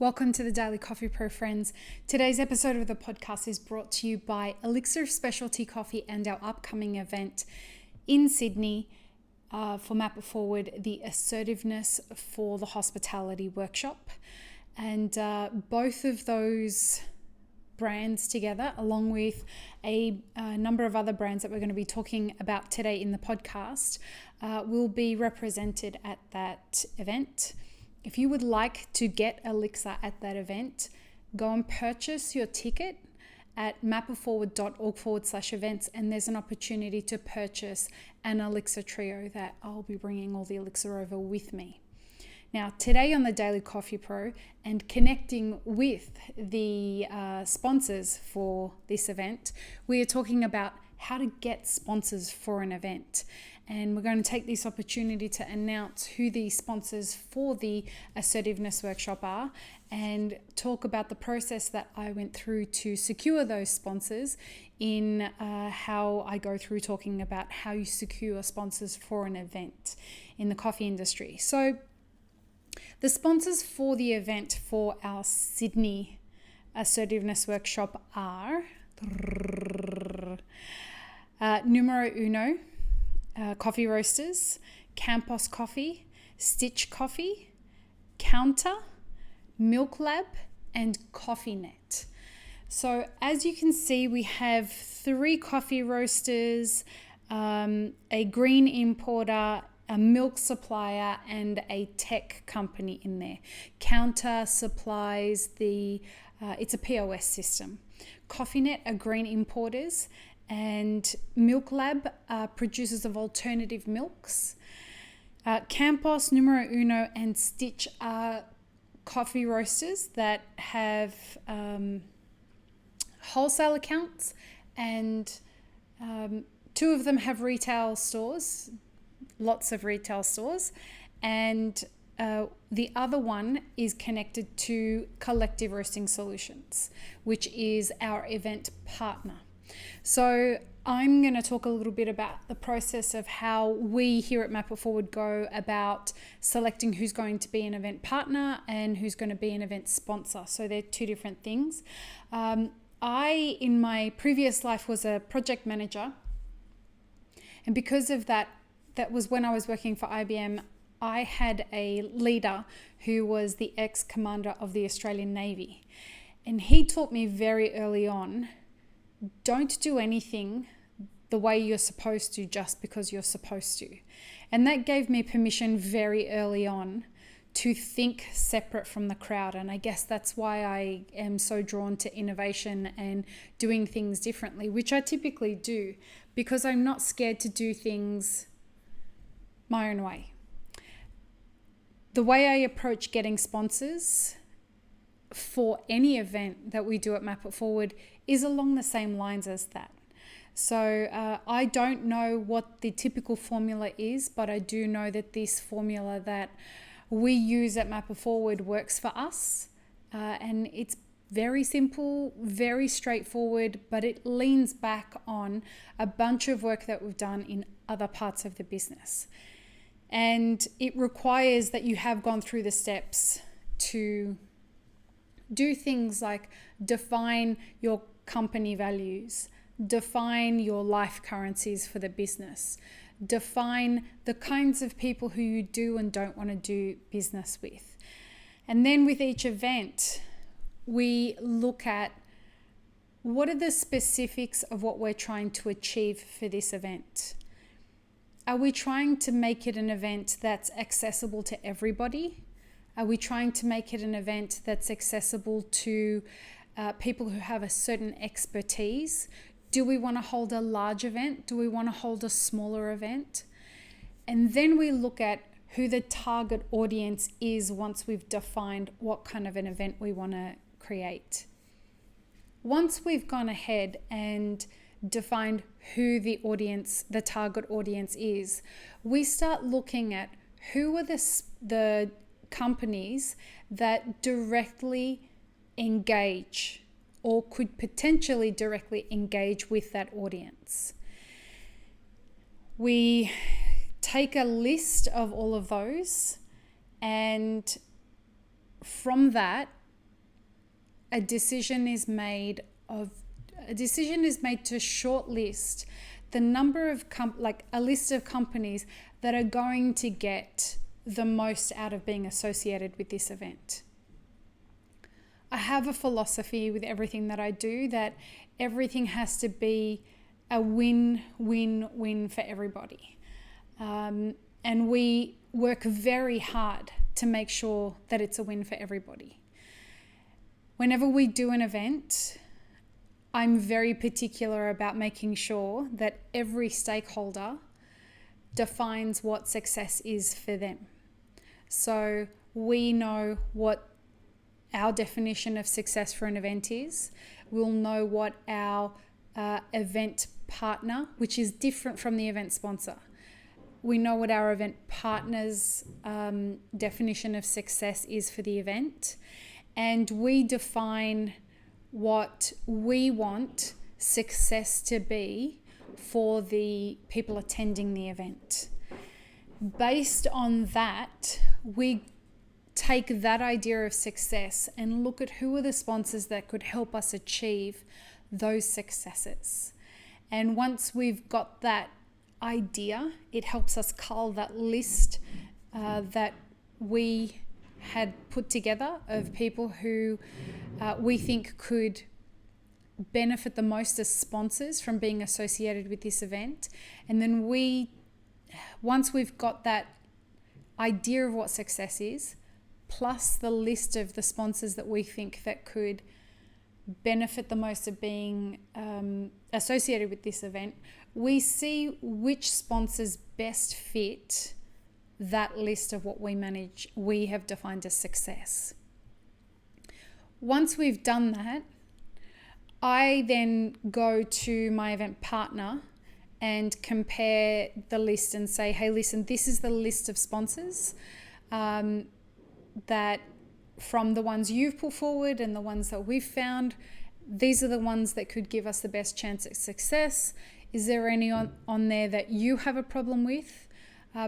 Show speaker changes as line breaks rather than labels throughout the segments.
Welcome to the Daily Coffee Pro, friends. Today's episode of the podcast is brought to you by Elixir Specialty Coffee and our upcoming event in Sydney for Map It Forward, the Assertiveness for the Hospitality Workshop. And both of those brands together, along with a number of other brands that we're going to be talking about today in the podcast, will be represented at that event. If you would like to get Elixir at that event, go and purchase your ticket at mapitforward.org/events, and there's an opportunity to purchase an Elixir trio that I'll be bringing all the Elixir over with me. Now, today on the Daily Coffee Pro and connecting with the sponsors for this event, we are talking about how to get sponsors for an event. And we're going to take this opportunity to announce who the sponsors for the Assertiveness Workshop are and talk about the process that I went through to secure those sponsors in how I go through talking about how you secure sponsors for an event in the coffee industry. So the sponsors for the event for our Sydney Assertiveness Workshop are Numero, Coffee Roasters, Campos Coffee, Stitch Coffee, Kounta, MILKLAB, and Cofinet. So as you can see, we have 3 coffee roasters, a green importer, a milk supplier, and a tech company in there. Kounta supplies it's a POS system. Cofinet are green importers, and MILKLAB producers of alternative milks. Campos, Numero, and Stitch are coffee roasters that have wholesale accounts, and 2 of them have retail stores, lots of retail stores, and the other one is connected to Collective Roasting Solutions, which is our event partner. So I'm going to talk a little bit about the process of how we here at Map It Forward go about selecting who's going to be an event partner and who's going to be an event sponsor. So they're 2 different things. I, in my previous life, was a project manager. And because of that was when I was working for IBM, I had a leader who was the ex-commander of the Australian Navy. And he taught me very early on, don't do anything the way you're supposed to just because you're supposed to. And that gave me permission very early on to think separate from the crowd. And I guess that's why I am so drawn to innovation and doing things differently, which I typically do, because I'm not scared to do things my own way. The way I approach getting sponsors for any event that we do at Map It Forward is along the same lines as that. So I don't know what the typical formula is, but I do know that this formula that we use at Map It Forward works for us. And it's very simple, very straightforward, but it leans back on a bunch of work that we've done in other parts of the business. And it requires that you have gone through the steps to do things like define your company values, define your life currencies for the business, define the kinds of people who you do and don't want to do business with. And then with each event, we look at what are the specifics of what we're trying to achieve for this event. Are we trying to make it an event that's accessible to everybody? Are we trying to make it an event that's accessible to people who have a certain expertise? Do we want to hold a large event? Do we want to hold a smaller event? And then we look at who the target audience is once we've defined what kind of an event we want to create. Once we've gone ahead and defined who the target audience is, we start looking at who are the companies that directly engage or could potentially directly engage with that audience. We take a list of all of those, and from that a decision is made to shortlist the number of a list of companies that are going to get the most out of being associated with this event. I have a philosophy with everything that I do that everything has to be a win-win-win for everybody. And we work very hard to make sure that it's a win for everybody. Whenever we do an event, I'm very particular about making sure that every stakeholder defines what success is for them. So we know what our definition of success for an event is. We'll know what our event partner, which is different from the event sponsor. We know what our event partner's definition of success is for the event. And we define what we want success to be for the people attending the event. Based on that, we take that idea of success and look at who are the sponsors that could help us achieve those successes. And once we've got that idea, it helps us cull that list that we had put together of people who we think could benefit the most as sponsors from being associated with this event. And then once we've got that idea of what success is, plus the list of the sponsors that we think that could benefit the most of being associated with this event, we see which sponsors best fit that list of what we have defined as success. Once we've done that, I then go to my event partner and compare the list and say, hey, listen, this is the list of sponsors that from the ones you've put forward and the ones that we've found, these are the ones that could give us the best chance at success. Is there any on there that you have a problem with?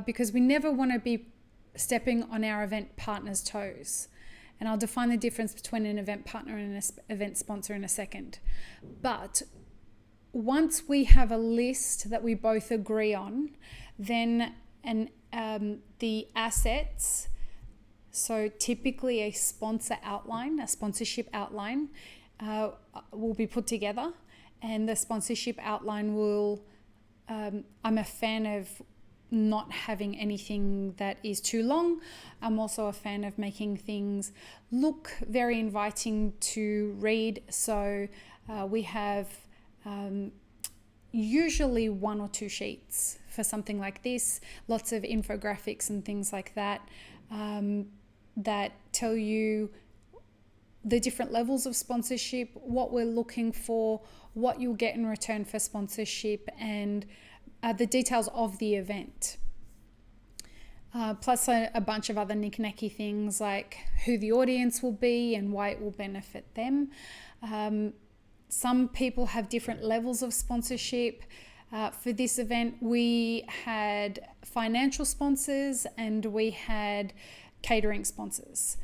Because we never want to be stepping on our event partner's toes. And I'll define the difference between an event partner and an event sponsor in a second. But once we have a list that we both agree on, then the assets, so typically a sponsor outline, a sponsorship outline, will be put together. And the sponsorship outline will, I'm a fan of not having anything that is too long. I'm also a fan of making things look very inviting to read. So we have usually 1 or 2 sheets for something like this, lots of infographics and things like that, that tell you the different levels of sponsorship, what we're looking for, what you'll get in return for sponsorship, and the details of the event. Plus a bunch of other knick-knacky things like who the audience will be and why it will benefit them. Some people have different levels of sponsorship. For this event, we had financial sponsors and we had catering sponsors.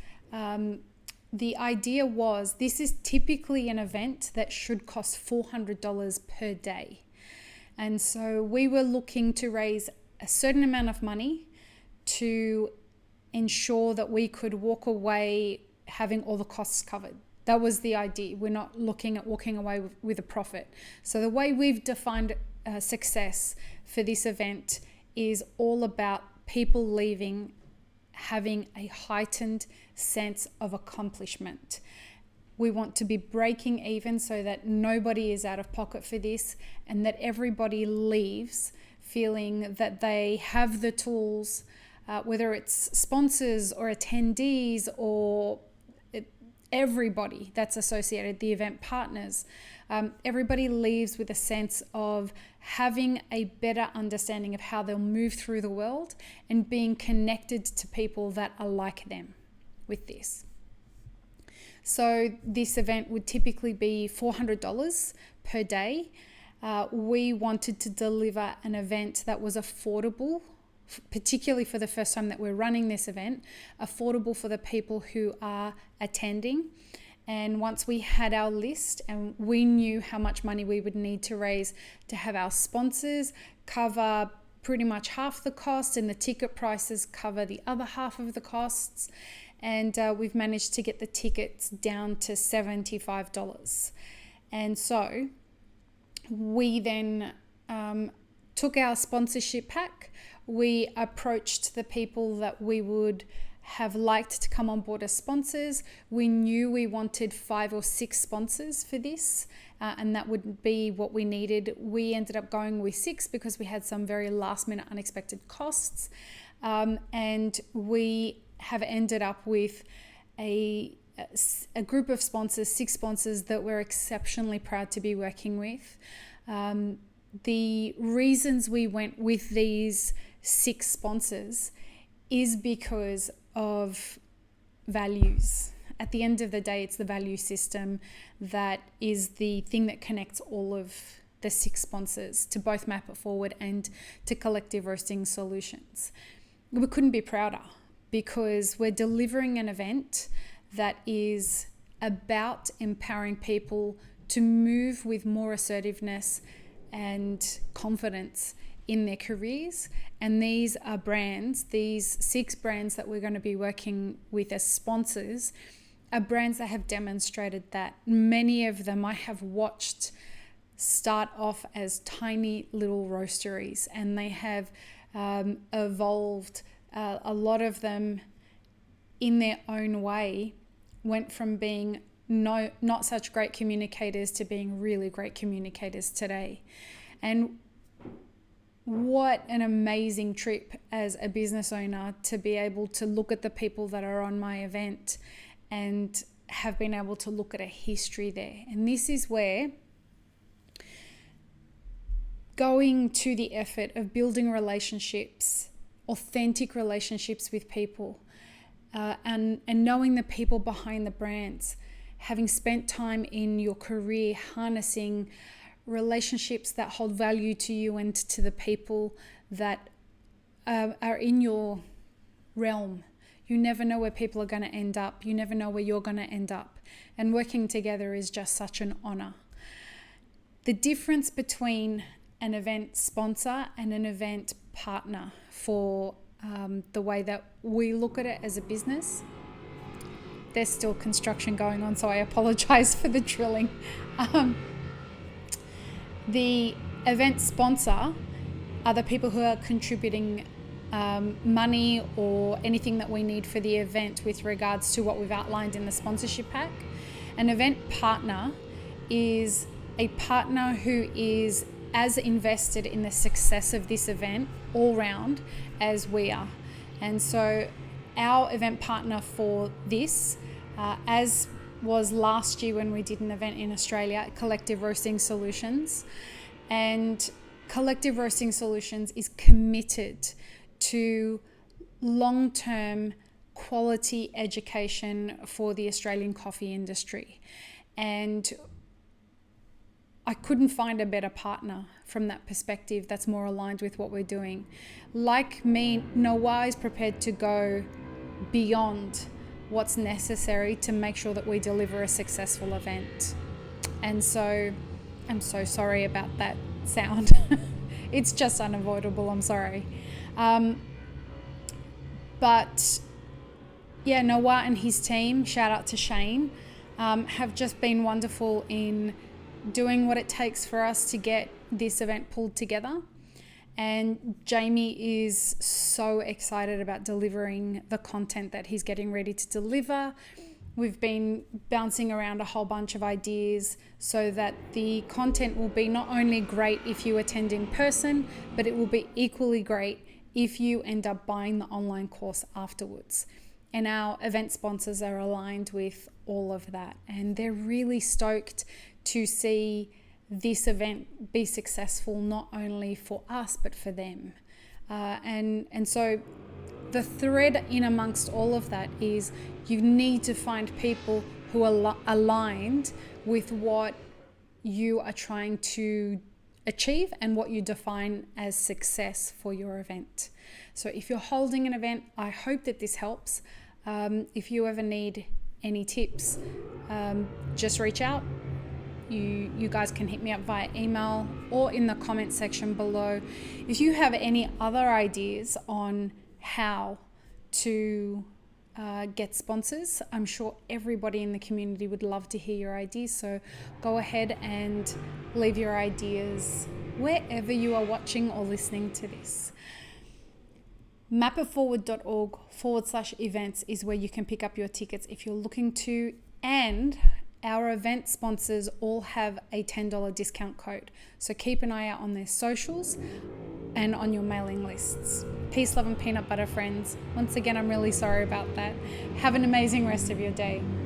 The idea was this is typically an event that should cost $400 per day. And so we were looking to raise a certain amount of money to ensure that we could walk away having all the costs covered. That was the idea. We're not looking at walking away with a profit. So the way we've defined success for this event is all about people leaving having a heightened sense of accomplishment. We want to be breaking even so that nobody is out of pocket for this and that everybody leaves feeling that they have the tools, whether it's sponsors or attendees or everybody that's associated, the event partners. Everybody leaves with a sense of having a better understanding of how they'll move through the world and being connected to people that are like them with this. So this event would typically be $400 per day. We wanted to deliver an event that was affordable, particularly for the first time that we're running this event, affordable for the people who are attending, And once we had our list and we knew how much money we would need to raise to have our sponsors cover pretty much half the cost and the ticket prices cover the other half of the costs, and we've managed to get the tickets down to $75. And so we then took our sponsorship pack. We approached the people that we would have liked to come on board as sponsors. We knew we wanted 5 or 6 sponsors for this, and that would be what we needed. We ended up going with 6 because we had some very last minute unexpected costs, and we have ended up with a group of sponsors, 6 sponsors that we're exceptionally proud to be working with. The reasons we went with these 6 sponsors is because of values. At the end of the day, it's the value system that is the thing that connects all of the 6 sponsors to both Map It Forward and to Collective Roasting Solutions. We couldn't be prouder because we're delivering an event that is about empowering people to move with more assertiveness and confidence in their careers. And these are brands, these 6 brands that we're going to be working with as sponsors are brands that have demonstrated that. Many of them I have watched start off as tiny little roasteries, and they have evolved. A lot of them in their own way went from being not such great communicators to being really great communicators today. And what an amazing trip as a business owner to be able to look at the people that are on my event and have been able to look at a history there. And this is where going to the effort of building relationships, authentic relationships with people, and knowing the people behind the brands, having spent time in your career harnessing relationships that hold value to you and to the people that are in your realm. You never know where people are going to end up. You never know where you're going to end up. And working together is just such an honor. The difference between an event sponsor and an event partner for the way that we look at it as a business. There's still construction going on, so I apologize for the drilling. The event sponsor are the people who are contributing money or anything that we need for the event with regards to what we've outlined in the sponsorship pack. An event partner is a partner who is as invested in the success of this event all round as we are. And so our event partner for this, as was last year when we did an event in Australia, Collective Roasting Solutions. And Collective Roasting Solutions is committed to long-term quality education for the Australian coffee industry. And I couldn't find a better partner from that perspective that's more aligned with what we're doing. Like me, Noah is prepared to go beyond what's necessary to make sure that we deliver a successful event. And so I'm so sorry about that sound. It's just unavoidable, I'm sorry. But yeah, Noah and his team, shout out to Shane, have just been wonderful in doing what it takes for us to get this event pulled together. And Jamie is so excited about delivering the content that he's getting ready to deliver. We've been bouncing around a whole bunch of ideas so that the content will be not only great if you attend in person, but it will be equally great if you end up buying the online course afterwards. And our event sponsors are aligned with all of that. And they're really stoked to see this event be successful, not only for us, but for them. And so the thread in amongst all of that is you need to find people who are aligned with what you are trying to achieve and what you define as success for your event. So if you're holding an event, I hope that this helps. If you ever need any tips, just reach out. You guys can hit me up via email or in the comment section below. If you have any other ideas on how to get sponsors, I'm sure everybody in the community would love to hear your ideas. So go ahead and leave your ideas wherever you are watching or listening to this. mapitforward.org/events is where you can pick up your tickets if you're looking to, and our event sponsors all have a $10 discount code. So keep an eye out on their socials and on your mailing lists. Peace, love, and peanut butter, friends. Once again, I'm really sorry about that. Have an amazing rest of your day.